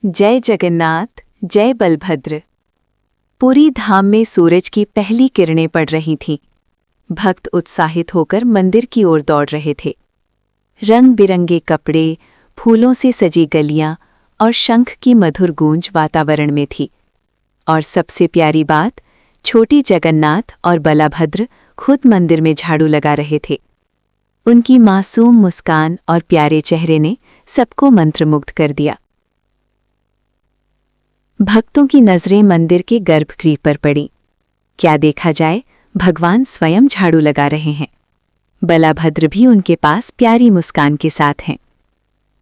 जय जगन्नाथ, जय बलभद्र। पुरी धाम में सूरज की पहली किरणें पड़ रही थीं। भक्त उत्साहित होकर मंदिर की ओर दौड़ रहे थे। रंग बिरंगे कपड़े, फूलों से सजी गलियां और शंख की मधुर गूंज वातावरण में थी। और सबसे प्यारी बात, छोटी जगन्नाथ और बलभद्र खुद मंदिर में झाड़ू लगा रहे थे। उनकी मासूम मुस्कान और प्यारे चेहरे ने सबको मंत्रमुग्ध कर दिया। भक्तों की नजरें मंदिर के गर्भगृह पर पड़ी। क्या देखा जाए, भगवान स्वयं झाड़ू लगा रहे हैं। बलभद्र भी उनके पास प्यारी मुस्कान के साथ हैं।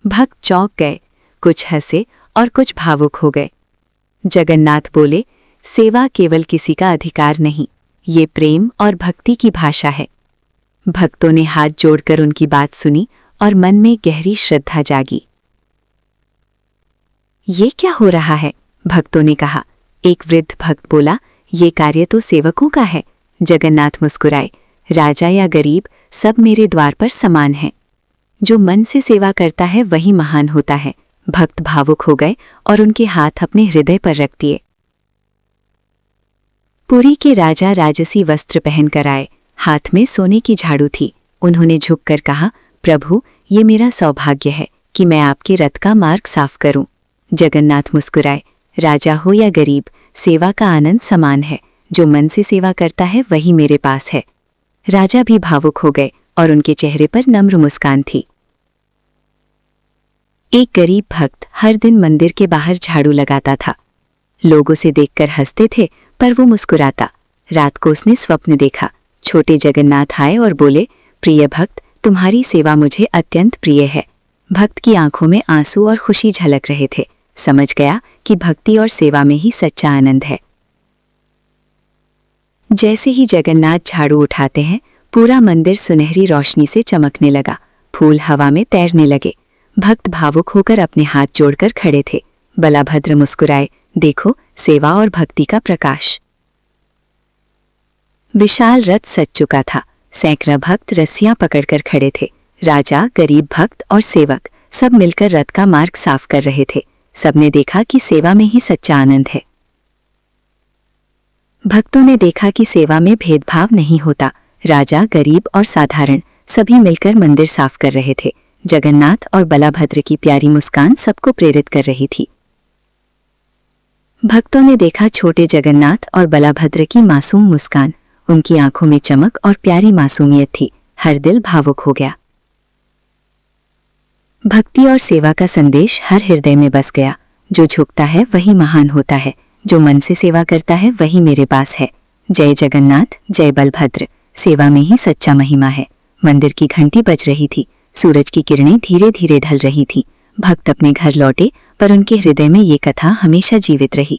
भक्त चौंक गए, कुछ हंसे और कुछ भावुक हो गए। जगन्नाथ बोले, सेवा केवल किसी का अधिकार नहीं, ये प्रेम और भक्ति की भाषा है। भक्तों ने हाथ जोड़कर उनकी बात सुनी और मन में गहरी श्रद्धा जागी। ये क्या हो रहा है? भक्तों ने कहा। एक वृद्ध भक्त बोला, ये कार्य तो सेवकों का है। जगन्नाथ मुस्कुराए, राजा या गरीब सब मेरे द्वार पर समान हैं। जो मन से सेवा करता है वही महान होता है। भक्त भावुक हो गए और उनके हाथ अपने हृदय पर रख दिए। पुरी के राजा राजसी वस्त्र पहनकर आए, हाथ में सोने की झाड़ू थी। उन्होंने झुककर कहा, प्रभु, ये मेरा सौभाग्य है कि मैं आपके रथ का मार्ग साफ करूं। जगन्नाथ मुस्कुराए, राजा हो या गरीब, सेवा का आनंद समान है। जो मन से सेवा करता है वही मेरे पास है। राजा भी भावुक हो गए और उनके चेहरे पर नम्र मुस्कान थी। एक गरीब भक्त हर दिन मंदिर के बाहर झाड़ू लगाता था। लोग उसे देखकर हंसते थे, पर वो मुस्कुराता। रात को उसने स्वप्न देखा। छोटे जगन्नाथ आए और बोले, प्रिय भक्त, तुम्हारी सेवा मुझे अत्यंत प्रिय है। भक्त की आंखों में आंसू और खुशी झलक रहे थे। समझ गया कि भक्ति और सेवा में ही सच्चा आनंद है। जैसे ही जगन्नाथ झाड़ू उठाते हैं, पूरा मंदिर सुनहरी रोशनी से चमकने लगा। फूल हवा में तैरने लगे। भक्त भावुक होकर अपने हाथ जोड़कर खड़े थे। बलभद्र मुस्कुराए, देखो, सेवा और भक्ति का प्रकाश। विशाल रथ सज चुका था। सैकड़ों भक्त रस्सियां पकड़कर खड़े थे। राजा, गरीब भक्त और सेवक सब मिलकर रथ का मार्ग साफ कर रहे थे। सबने देखा कि सेवा में ही सच्चा आनंद है। भक्तों ने देखा कि सेवा में भेदभाव नहीं होता। राजा, गरीब और साधारण सभी मिलकर मंदिर साफ कर रहे थे। जगन्नाथ और बलभद्र की प्यारी मुस्कान सबको प्रेरित कर रही थी। भक्तों ने देखा छोटे जगन्नाथ और बलभद्र की मासूम मुस्कान। उनकी आंखों में चमक और प्यारी मासूमियत थी। हर दिल भावुक हो गया। भक्ति और सेवा का संदेश हर हृदय में बस गया। जो झुकता है वही महान होता है। जो मन से सेवा करता है वही मेरे पास है। जय जगन्नाथ, जय बलभद्र। सेवा में ही सच्चा महिमा है। मंदिर की घंटी बज रही थी। सूरज की किरणें धीरे धीरे ढल रही थीं। भक्त अपने घर लौटे, पर उनके हृदय में ये कथा हमेशा जीवित रही।